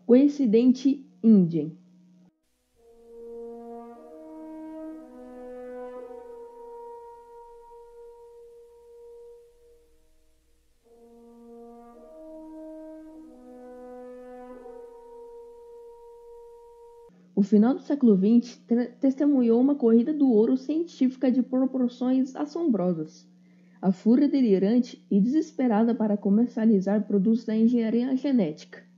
Coincidente Ingen. O final do século XX testemunhou uma corrida do ouro científica de proporções assombrosas. A fúria delirante e desesperada para comercializar produtos da engenharia genética.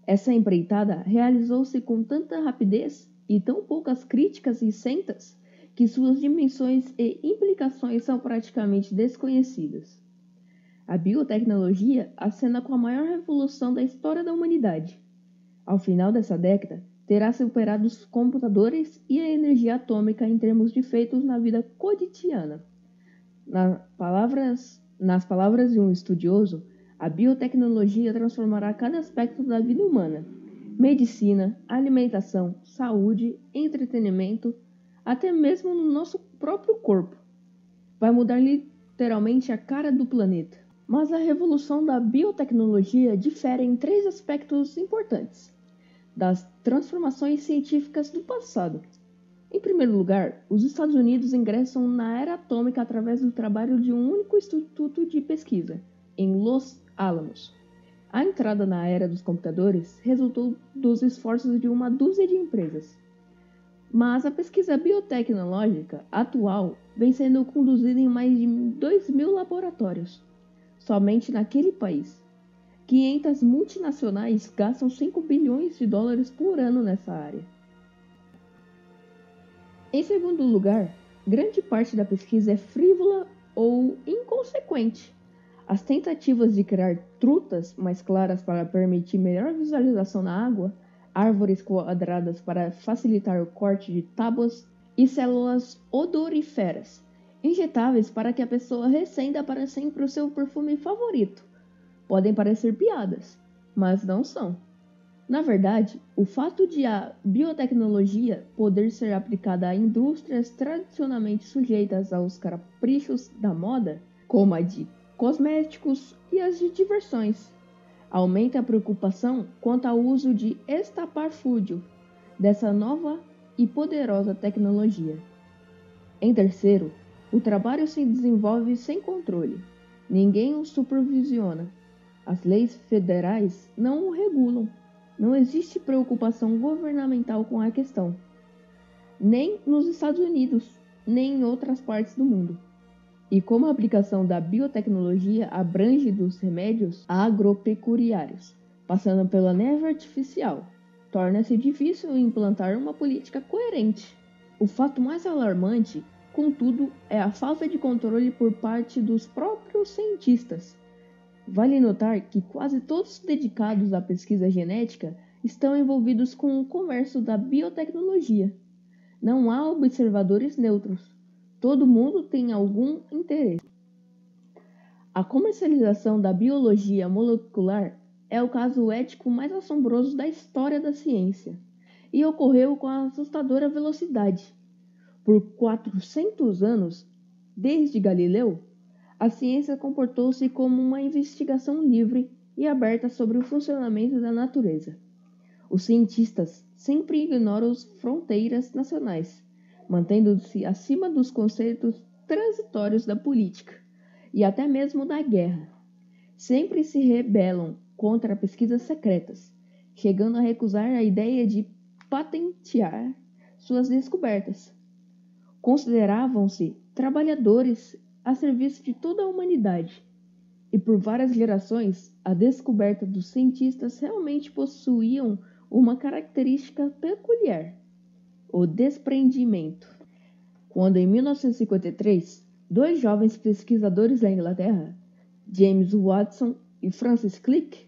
Essa empreitada realizou-se com tanta rapidez e tão poucas críticas isentas que suas dimensões e implicações são praticamente desconhecidas. A biotecnologia acena com a maior revolução da história da humanidade. Ao final dessa década, terá superado os computadores e a energia atômica em termos de feitos na vida cotidiana. Nas palavras de um estudioso, a biotecnologia transformará cada aspecto da vida humana: medicina, alimentação, saúde, entretenimento, até mesmo no nosso próprio corpo. Vai mudar literalmente a cara do planeta. Mas a revolução da biotecnologia difere em 3 aspectos importantes das transformações científicas do passado. Em primeiro lugar, os Estados Unidos ingressam na era atômica através do trabalho de um único instituto de pesquisa, em Los Alamos. A entrada na era dos computadores resultou dos esforços de uma dúzia de empresas. Mas a pesquisa biotecnológica atual vem sendo conduzida em mais de 2.000 laboratórios, somente naquele país. 500 multinacionais gastam 5 bilhões de dólares por ano nessa área. Em segundo lugar, grande parte da pesquisa é frívola ou inconsequente. As tentativas de criar trutas mais claras para permitir melhor visualização na água, árvores quadradas para facilitar o corte de tábuas e células odoríferas, injetáveis para que a pessoa recenda para sempre o seu perfume favorito, podem parecer piadas, mas não são. Na verdade, o fato de a biotecnologia poder ser aplicada a indústrias tradicionalmente sujeitas aos caprichos da moda, como a de cosméticos e as de diversões, aumenta a preocupação quanto ao uso de estapafúrdio dessa nova e poderosa tecnologia. Em terceiro, o trabalho se desenvolve sem controle. Ninguém o supervisiona. As leis federais não o regulam. Não existe preocupação governamental com a questão, nem nos Estados Unidos, nem em outras partes do mundo. E como a aplicação da biotecnologia abrange dos remédios agropecuários, passando pela neve artificial, torna-se difícil implantar uma política coerente. O fato mais alarmante, contudo, é a falta de controle por parte dos próprios cientistas. Vale notar que quase todos dedicados à pesquisa genética estão envolvidos com o comércio da biotecnologia. Não há observadores neutros. Todo mundo tem algum interesse. A comercialização da biologia molecular é o caso ético mais assombroso da história da ciência, e ocorreu com assustadora velocidade. Por 400 anos, desde Galileu, a ciência comportou-se como uma investigação livre e aberta sobre o funcionamento da natureza. Os cientistas sempre ignoram as fronteiras nacionais, mantendo-se acima dos conceitos transitórios da política e até mesmo da guerra. Sempre se rebelam contra pesquisas secretas, chegando a recusar a ideia de patentear suas descobertas. Consideravam-se trabalhadores a serviço de toda a humanidade, e por várias gerações a descoberta dos cientistas realmente possuíam uma característica peculiar: o desprendimento. Quando em 1953, 2 jovens pesquisadores da Inglaterra, James Watson e Francis Crick,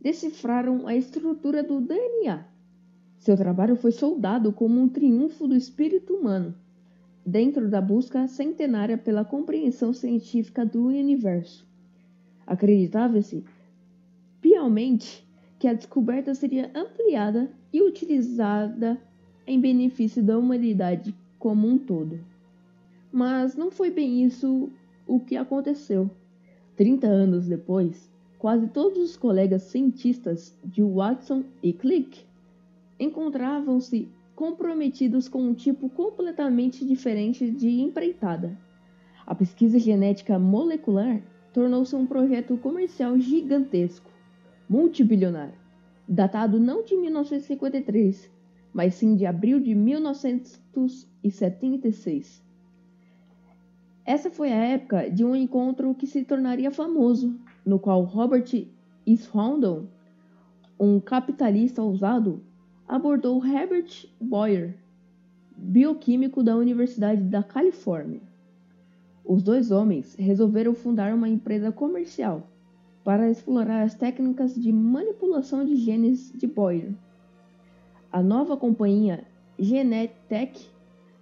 decifraram a estrutura do DNA. Seu trabalho foi saudado como um triunfo do espírito humano, dentro da busca centenária pela compreensão científica do universo. Acreditava-se piamente que a descoberta seria ampliada e utilizada em benefício da humanidade como um todo. Mas não foi bem isso o que aconteceu. 30 anos depois, quase todos os colegas cientistas de Watson e Crick encontravam-se comprometidos com um tipo completamente diferente de empreitada. A pesquisa genética molecular tornou-se um projeto comercial gigantesco, multibilionário, datado não de 1953, mas sim de abril de 1976. Essa foi a época de um encontro que se tornaria famoso, no qual Robert Isfondon, um capitalista ousado, abordou Herbert Boyer, bioquímico da Universidade da Califórnia. Os dois homens resolveram fundar uma empresa comercial para explorar as técnicas de manipulação de genes de Boyer. A nova companhia Genentech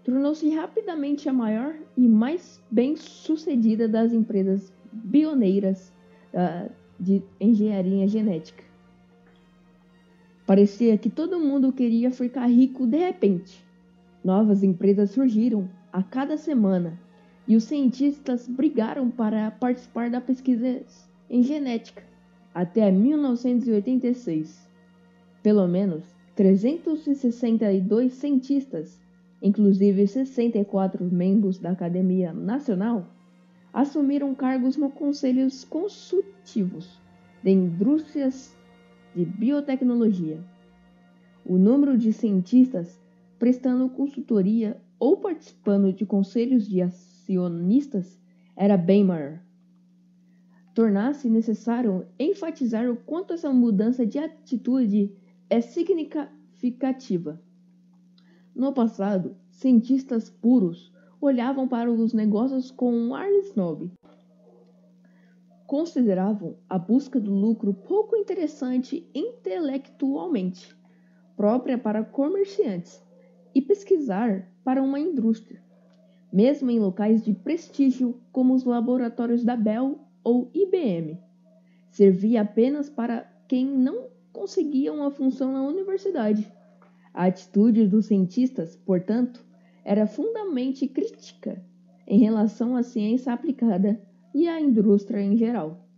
tornou-se rapidamente a maior e mais bem-sucedida das empresas pioneiras de engenharia genética. Parecia que todo mundo queria ficar rico de repente. Novas empresas surgiram a cada semana e os cientistas brigaram para participar da pesquisa em genética até 1986. Pelo menos 362 cientistas, inclusive 64 membros da Academia Nacional, assumiram cargos nos conselhos consultivos de indústrias de biotecnologia. O número de cientistas prestando consultoria ou participando de conselhos de acionistas era bem maior. Torna-se necessário enfatizar o quanto essa mudança de atitude é significativa. No passado, cientistas puros olhavam para os negócios com um ar snob. Consideravam a busca do lucro pouco interessante intelectualmente, própria para comerciantes, e pesquisar para uma indústria, mesmo em locais de prestígio como os laboratórios da Bell ou IBM, servia apenas para quem não conseguia uma função na universidade. A atitude dos cientistas, portanto, era fundamentalmente crítica em relação à ciência aplicada e à indústria em geral.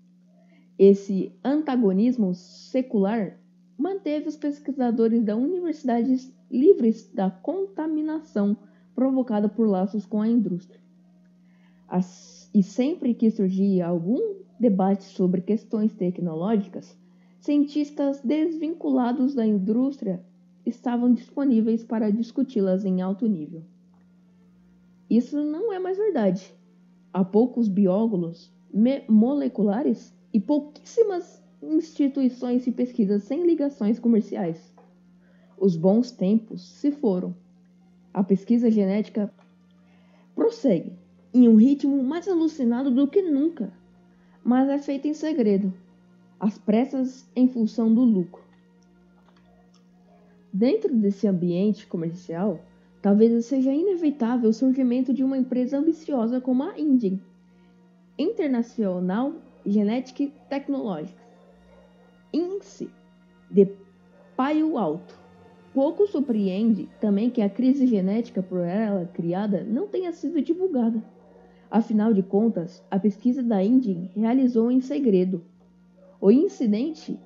Esse antagonismo secular manteve os pesquisadores da universidade livres da contaminação provocada por laços com a indústria. E sempre que surgia algum debate sobre questões tecnológicas, cientistas desvinculados da indústria estavam disponíveis para discuti-las em alto nível. Isso não é mais verdade. Há poucos biólogos moleculares e pouquíssimas instituições de pesquisa sem ligações comerciais. Os bons tempos se foram. A pesquisa genética prossegue em um ritmo mais alucinado do que nunca, mas é feita em segredo, às pressas em função do lucro. Dentro desse ambiente comercial, talvez seja inevitável o surgimento de uma empresa ambiciosa como a INGEN, International Genetic Technologies, INSE, de Palo Alto. Pouco surpreende também que a crise genética por ela criada não tenha sido divulgada. Afinal de contas, a pesquisa da INGEN realizou em segredo. O incidente,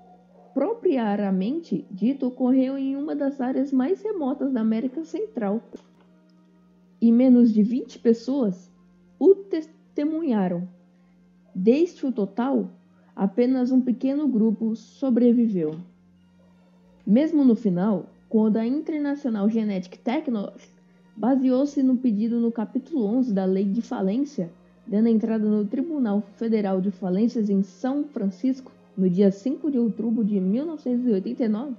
propriamente dito, ocorreu em uma das áreas mais remotas da América Central. E menos de 20 pessoas o testemunharam. Deste o total, apenas um pequeno grupo sobreviveu. Mesmo no final, quando a International Genetic Technologies baseou-se no pedido no capítulo 11 da Lei de Falência, dando entrada no Tribunal Federal de Falências em São Francisco, no dia 5 de outubro de 1989,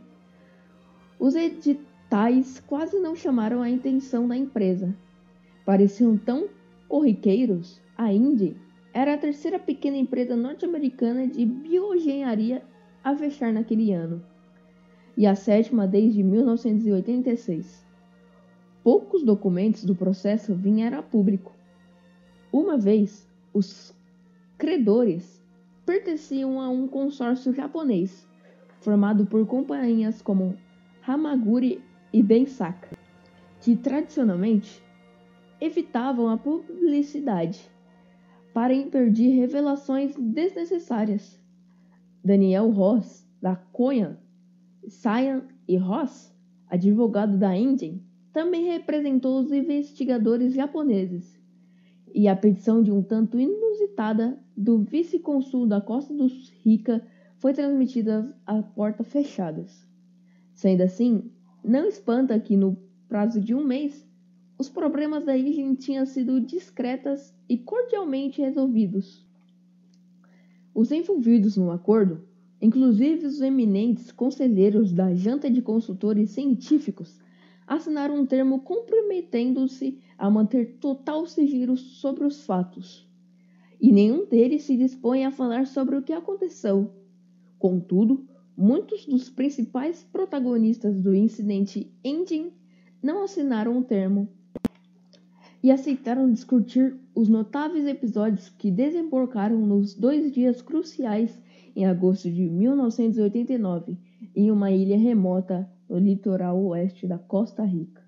os editais quase não chamaram a atenção da empresa. Pareciam tão corriqueiros. A INGEN era a terceira pequena empresa norte-americana de bioengenharia a fechar naquele ano, e a sétima desde 1986. Poucos documentos do processo vieram a público. Uma vez, os credores pertenciam a um consórcio japonês, formado por companhias como Hamaguri e Densaka, que tradicionalmente evitavam a publicidade para impedir revelações desnecessárias. Daniel Ross, da Cohen, Cyan e Ross, advogado da Indian, também representou os investigadores japoneses, e a petição de um tanto inusitada do vice-consul da Costa Rica foi transmitida a portas fechadas. Sendo assim, não espanta que no prazo de um mês, os problemas da Indian tinham sido discretas e cordialmente resolvidos. Os envolvidos no acordo, inclusive os eminentes conselheiros da Junta de Consultores Científicos, assinaram um termo comprometendo-se a manter total sigilo sobre os fatos. E nenhum deles se dispõe a falar sobre o que aconteceu. Contudo, muitos dos principais protagonistas do incidente Indian não assinaram o termo e aceitaram discutir os notáveis episódios que desembocaram nos 2 dias cruciais em agosto de 1989, em uma ilha remota no litoral oeste da Costa Rica.